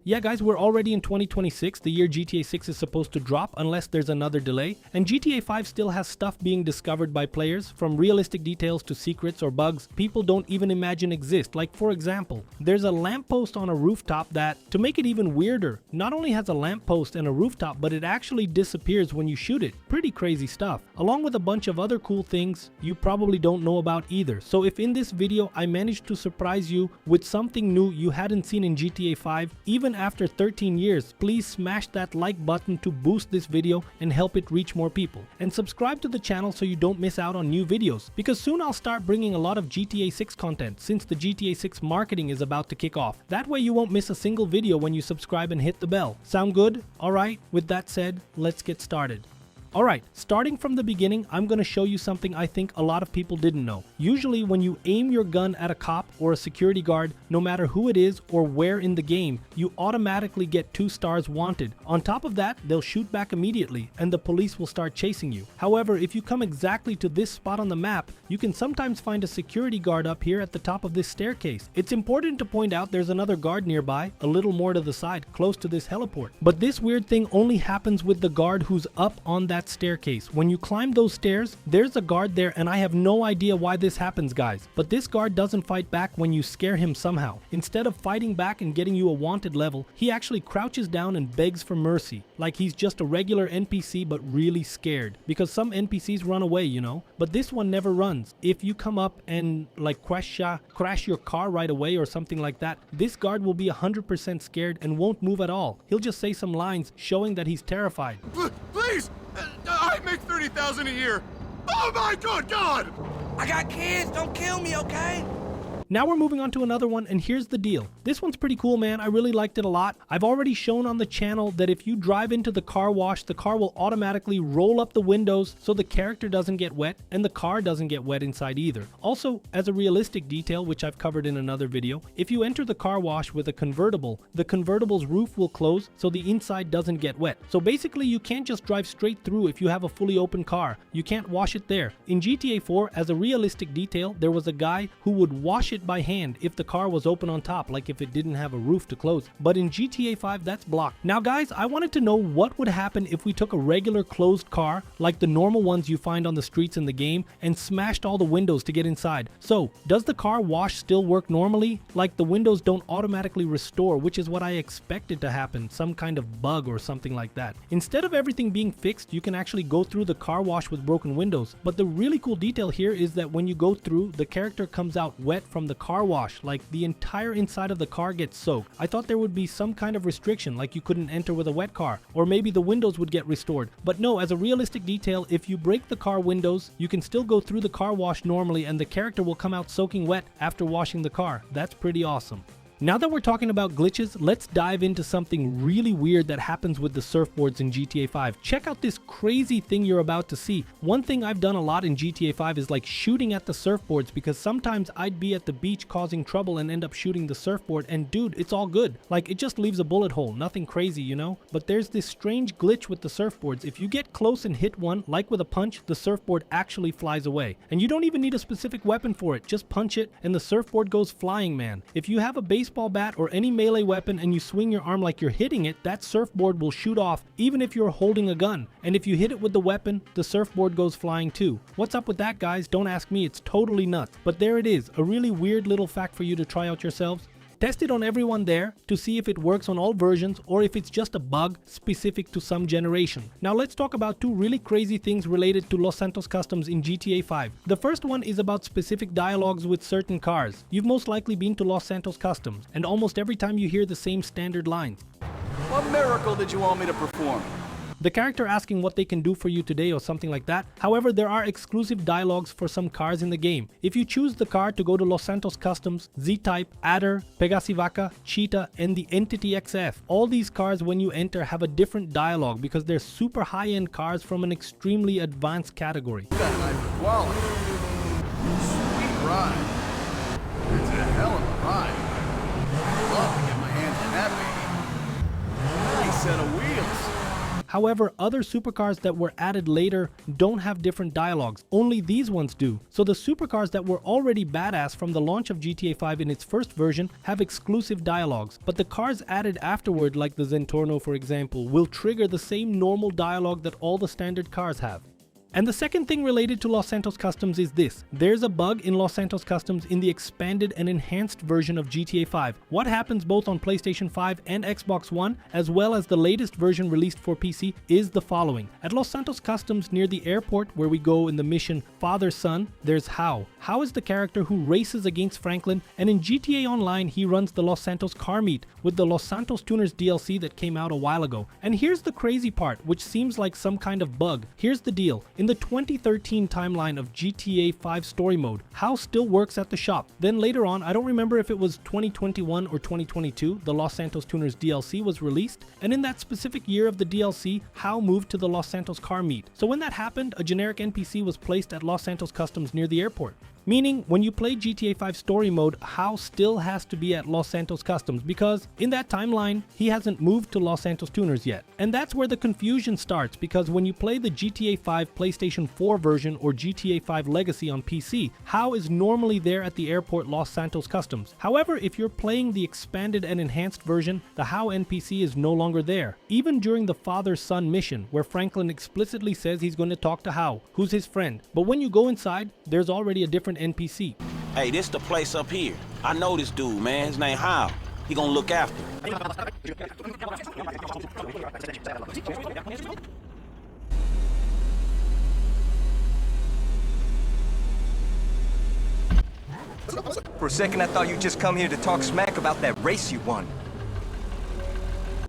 Yeah guys, we're already in 2026, the year GTA 6 is supposed to drop unless there's another delay, and GTA 5 still has stuff being discovered by players, from realistic details to secrets or bugs people don't even imagine exist. Like for example, there's a lamppost on a rooftop that, to make it even weirder, not only has a lamppost and a rooftop, but it actually disappears when you shoot it. Pretty crazy stuff, along with a bunch of other cool things you probably don't know about either. So if in this video I managed to surprise you with something new you hadn't seen in GTA 5, even after 13 years, please smash that like button to boost this video and help it reach more people. And subscribe to the channel so you don't miss out on new videos, because soon I'll start bringing a lot of GTA 6 content since the GTA 6 marketing is about to kick off. That way you won't miss a single video when you subscribe and hit the bell. Sound good? Alright, with that said, let's get started. Alright, starting from the beginning, I'm going to show you something I think a lot of people didn't know. Usually when you aim your gun at a cop or a security guard, no matter who it is or where in the game, you automatically get 2 stars wanted. On top of that, they'll shoot back immediately and the police will start chasing you. However, if you come exactly to this spot on the map, you can sometimes find a security guard up here at the top of this staircase. It's important to point out there's another guard nearby, a little more to the side, close to this heliport. But this weird thing only happens with the guard who's up on that staircase. When you climb those stairs, there's a guard there, and I have no idea why this happens, guys. But this guard doesn't fight back when you scare him somehow. Instead of fighting back and getting you a wanted level, he actually crouches down and begs for mercy, like he's just a regular NPC but really scared. Because some NPCs run away, you know, but this one never runs. If you come up and like crash your car right away or something like that, this guard will be 100% scared and won't move at all. He'll just say some lines showing that he's terrified. Please! I make $30,000 a year! Oh my good God! I got kids, don't kill me, okay? Now we're moving on to another one, and here's the deal. This one's pretty cool, man. I really liked it a lot. I've already shown on the channel that if you drive into the car wash, the car will automatically roll up the windows so the character doesn't get wet and the car doesn't get wet inside either. Also, as a realistic detail, which I've covered in another video, if you enter the car wash with a convertible, the convertible's roof will close so the inside doesn't get wet. So basically, you can't just drive straight through if you have a fully open car. You can't wash it there. In GTA 4, as a realistic detail, there was a guy who would wash it by hand if the car was open on top, like if it didn't have a roof to close. But in GTA 5, that's blocked. Now guys, I wanted to know what would happen if we took a regular closed car, like the normal ones you find on the streets in the game, and smashed all the windows to get inside. So, does the car wash still work normally? Like the windows don't automatically restore, which is what I expected to happen, some kind of bug or something like that. Instead of everything being fixed, you can actually go through the car wash with broken windows. But the really cool detail here is that when you go through, the character comes out wet from the car wash, like the entire inside of the car gets soaked. I thought there would be some kind of restriction, like you couldn't enter with a wet car, or maybe the windows would get restored. But no, as a realistic detail, if you break the car windows, you can still go through the car wash normally and the character will come out soaking wet after washing the car. That's pretty awesome. Now that we're talking about glitches, let's dive into something really weird that happens with the surfboards in GTA 5. Check out this crazy thing you're about to see. One thing I've done a lot in GTA 5 is like shooting at the surfboards, because sometimes I'd be at the beach causing trouble and end up shooting the surfboard, and dude, it's all good. Like it just leaves a bullet hole, nothing crazy, you know? But there's this strange glitch with the surfboards. If you get close and hit one, like with a punch, the surfboard actually flies away. And you don't even need a specific weapon for it. Just punch it and the surfboard goes flying, man. If you have a baseball bat or any melee weapon and you swing your arm like you're hitting it, that surfboard will shoot off even if you're holding a gun. And if you hit it with the weapon, the surfboard goes flying too. What's up with that, guys? Don't ask me, it's totally nuts. But there it is, a really weird little fact for you to try out yourselves. Test it on everyone there to see if it works on all versions or if it's just a bug specific to some generation. Now let's talk about 2 really crazy things related to Los Santos Customs in GTA 5. The first one is about specific dialogues with certain cars. You've most likely been to Los Santos Customs, and almost every time you hear the same standard lines. What miracle did you want me to perform? The character asking what they can do for you today or something like that. However, there are exclusive dialogues for some cars in the game. If you choose the car to go to Los Santos Customs, Z-Type, Adder, Pegasivaca, Cheetah, and the Entity XF, all these cars when you enter have a different dialogue because they're super high-end cars from an extremely advanced category. You got a nice quality. Sweet ride. It's a hell of a ride. I'd love to get my hands on that baby. Nice set of wheels. However, other supercars that were added later don't have different dialogues, only these ones do. So the supercars that were already badass from the launch of GTA 5 in its first version have exclusive dialogues, but the cars added afterward, like the Zentorno for example, will trigger the same normal dialogue that all the standard cars have. And the second thing related to Los Santos Customs is this. There's a bug in Los Santos Customs in the expanded and enhanced version of GTA 5. What happens both on PlayStation 5 and Xbox One, as well as the latest version released for PC, is the following. At Los Santos Customs near the airport where we go in the mission Father-Son, there's How. How is the character who races against Franklin, and in GTA Online he runs the Los Santos car meet with the Los Santos Tuners DLC that came out a while ago. And here's the crazy part, which seems like some kind of bug. Here's the deal. In the 2013 timeline of GTA 5 story mode, How still works at the shop. Then later on, I don't remember if it was 2021 or 2022, the Los Santos Tuners DLC was released, and in that specific year of the DLC, How moved to the Los Santos car meet. So when that happened, a generic NPC was placed at Los Santos Customs near the airport. Meaning, when you play GTA 5 story mode, How still has to be at Los Santos Customs because in that timeline, he hasn't moved to Los Santos Tuners yet. And that's where the confusion starts, because when you play the GTA 5 PlayStation 4 version or GTA 5 Legacy on PC, How is normally there at the airport Los Santos Customs. However, if you're playing the expanded and enhanced version, the How NPC is no longer there. Even during the father-son mission, where Franklin explicitly says he's going to talk to How, who's his friend. But when you go inside, there's already a different NPC. Hey, this the place up here. I know this dude, man. His name How. He gonna look after me. For a second, I thought you'd just come here to talk smack about that race you won.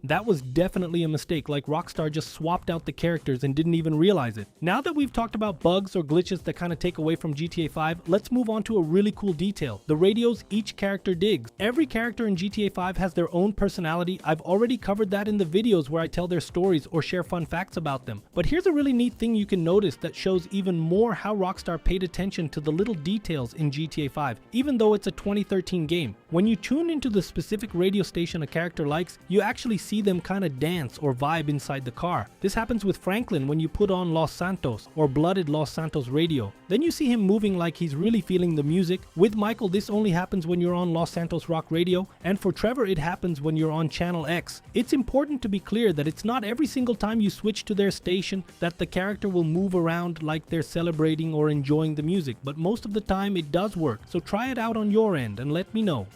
That was definitely a mistake, like Rockstar just swapped out the characters and didn't even realize it. Now that we've talked about bugs or glitches that kind of take away from GTA 5, let's move on to a really cool detail. The radios each character digs. Every character in GTA 5 has their own personality. I've already covered that in the videos where I tell their stories or share fun facts about them. But here's a really neat thing you can notice that shows even more how Rockstar paid attention to the little details in GTA 5, even though it's a 2013 game. When you tune into the specific radio station a character likes, you actually see them kind of dance or vibe inside the car. This happens with Franklin when you put on Los Santos or Blooded Los Santos radio. Then you see him moving like he's really feeling the music. With Michael, this only happens when you're on Los Santos Rock radio, and for Trevor it happens when you're on Channel X. It's important to be clear that it's not every single time you switch to their station that the character will move around like they're celebrating or enjoying the music, but most of the time it does work, so try it out on your end and let me know.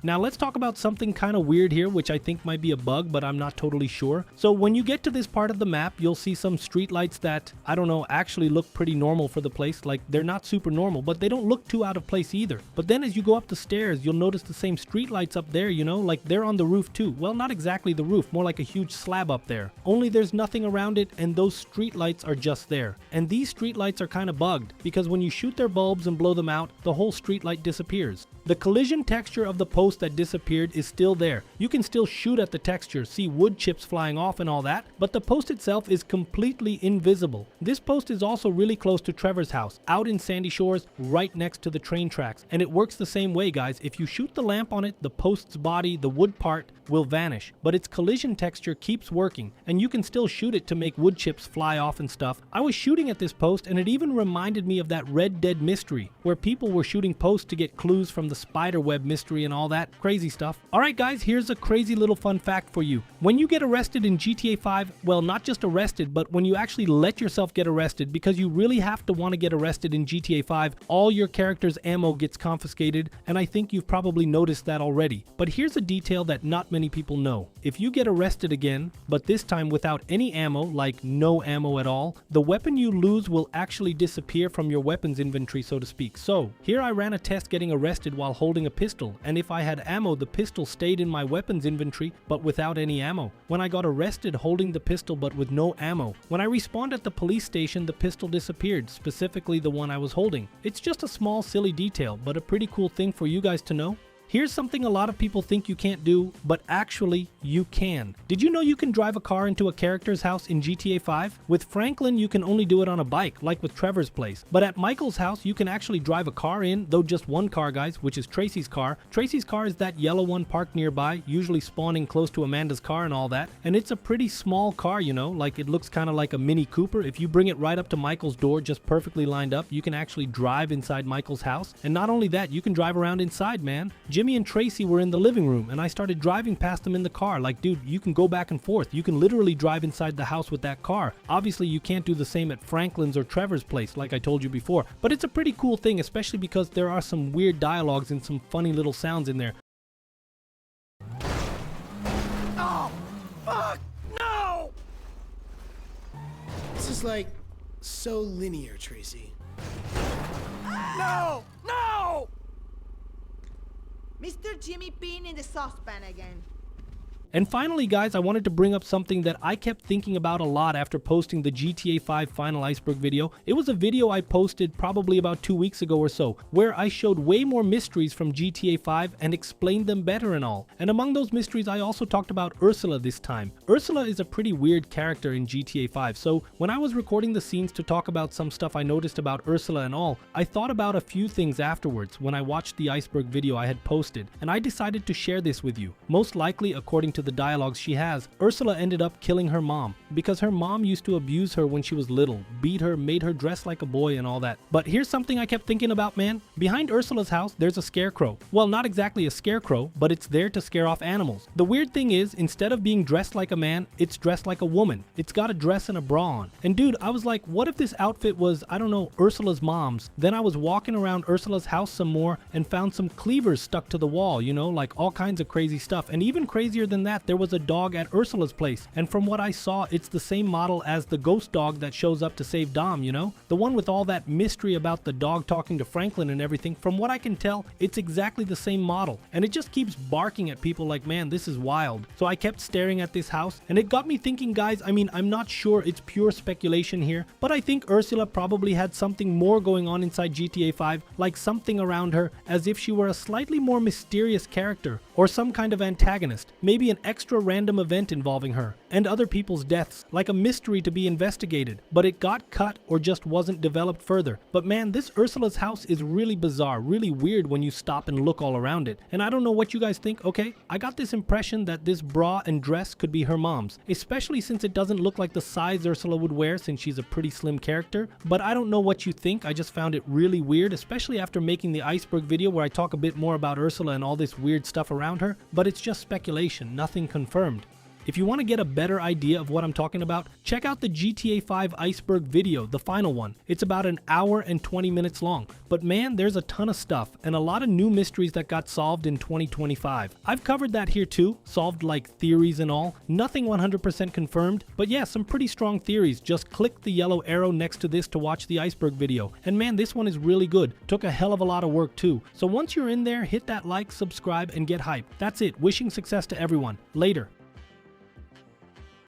Now let's talk about something kind of weird here, which I think might be a bug, but I'm not totally sure. So when you get to this part of the map, you'll see some streetlights that, I don't know, actually look pretty normal for the place. Like, they're not super normal, but they don't look too out of place either. But then as you go up the stairs, you'll notice the same streetlights up there, you know, like they're on the roof too. Well, not exactly the roof, more like a huge slab up there. Only there's nothing around it, and those streetlights are just there. And these streetlights are kind of bugged, because when you shoot their bulbs and blow them out, the whole streetlight disappears. The collision texture of the post that disappeared is still there. You can still shoot at the texture, see wood chips flying off and all that, but the post itself is completely invisible. This post is also really close to Trevor's house, out in Sandy Shores, right next to the train tracks. And it works the same way, guys. If you shoot the lamp on it, the post's body, the wood part, will vanish, but its collision texture keeps working, and you can still shoot it to make wood chips fly off and stuff. I was shooting at this post, and it even reminded me of that Red Dead mystery, where people were shooting posts to get clues from the spiderweb mystery and all that crazy stuff. Alright guys, here's a crazy little fun fact for you. When you get arrested in GTA 5, well, not just arrested, but when you actually let yourself get arrested, because you really have to want to get arrested in GTA 5, all your character's ammo gets confiscated, and I think you've probably noticed that already. But here's a detail that not many people know. If you get arrested again, but this time without any ammo, like no ammo at all, the weapon you lose will actually disappear from your weapons inventory, so to speak. So, here I ran a test getting arrested while holding a pistol, and if I had ammo, the pistol stayed in my weapons inventory, but without any ammo. When I got arrested holding the pistol but with no ammo, when I respawned at the police station, the pistol disappeared, specifically the one I was holding. It's just a small silly detail, but a pretty cool thing for you guys to know. Here's something a lot of people think you can't do, but actually you can. Did you know you can drive a car into a character's house in GTA 5? With Franklin, you can only do it on a bike, like with Trevor's place. But at Michael's house, you can actually drive a car in, though just one car, guys, which is Tracy's car. Tracy's car is that yellow one parked nearby, usually spawning close to Amanda's car and all that. And it's a pretty small car, you know, like it looks kind of like a Mini Cooper. If you bring it right up to Michael's door, just perfectly lined up, you can actually drive inside Michael's house. And not only that, you can drive around inside, man. Jimmy and Tracy were in the living room and I started driving past them in the car. Like, dude, you can go back and forth. You can literally drive inside the house with that car. Obviously, you can't do the same at Franklin's or Trevor's place, like I told you before. But it's a pretty cool thing, especially because there are some weird dialogues and some funny little sounds in there. Oh, fuck, no! This is like so linear, Tracy. No, no! Mr. Jimmy Bean in the saucepan again. And finally, guys, I wanted to bring up something that I kept thinking about a lot after posting the GTA 5 Final Iceberg video. It was a video I posted probably about 2 weeks ago or so, where I showed way more mysteries from GTA 5 and explained them better and all. And among those mysteries, I also talked about Ursula this time. Ursula is a pretty weird character in GTA 5, so when I was recording the scenes to talk about some stuff I noticed about Ursula and all, I thought about a few things afterwards when I watched the Iceberg video I had posted, and I decided to share this with you. Most likely, according to the dialogues she has, Ursula ended up killing her mom because her mom used to abuse her when she was little, beat her, made her dress like a boy and all that. But here's something I kept thinking about, man. Behind Ursula's house, there's a scarecrow. Well, not exactly a scarecrow, but it's there to scare off animals. The weird thing is, instead of being dressed like a man, it's dressed like a woman. It's got a dress and a bra on. And dude, I was like, what if this outfit was, I don't know, Ursula's mom's? Then I was walking around Ursula's house some more and found some cleavers stuck to the wall, you know, like all kinds of crazy stuff. And even crazier than that, there was a dog at Ursula's place, and from what I saw, it's the same model as the ghost dog that shows up to save Dom, you know? The one with all that mystery about the dog talking to Franklin and everything. From what I can tell, it's exactly the same model, and it just keeps barking at people like, man, this is wild. So I kept staring at this house, and it got me thinking, guys. I mean, I'm not sure, it's pure speculation here, but I think Ursula probably had something more going on inside GTA 5, like something around her, as if she were a slightly more mysterious character, or some kind of antagonist, maybe an extra random event involving her, and other people's deaths, like a mystery to be investigated, but it got cut or just wasn't developed further. But man, this Ursula's house is really bizarre, really weird when you stop and look all around it. And I don't know what you guys think, okay? I got this impression that this bra and dress could be her mom's, especially since it doesn't look like the size Ursula would wear since she's a pretty slim character. But I don't know what you think. I just found it really weird, especially after making the Iceberg video where I talk a bit more about Ursula and all this weird stuff around her. But it's just speculation, nothing confirmed. If you want to get a better idea of what I'm talking about, check out the GTA 5 Iceberg video, the final one. It's about an hour and 20 minutes long. But man, there's a ton of stuff and a lot of new mysteries that got solved in 2025. I've covered that here too, solved like theories and all. Nothing 100% confirmed, but yeah, some pretty strong theories. Just click the yellow arrow next to this to watch the Iceberg video. And man, this one is really good. Took a hell of a lot of work too. So once you're in there, hit that like, subscribe, and get hype. That's it. Wishing success to everyone. Later.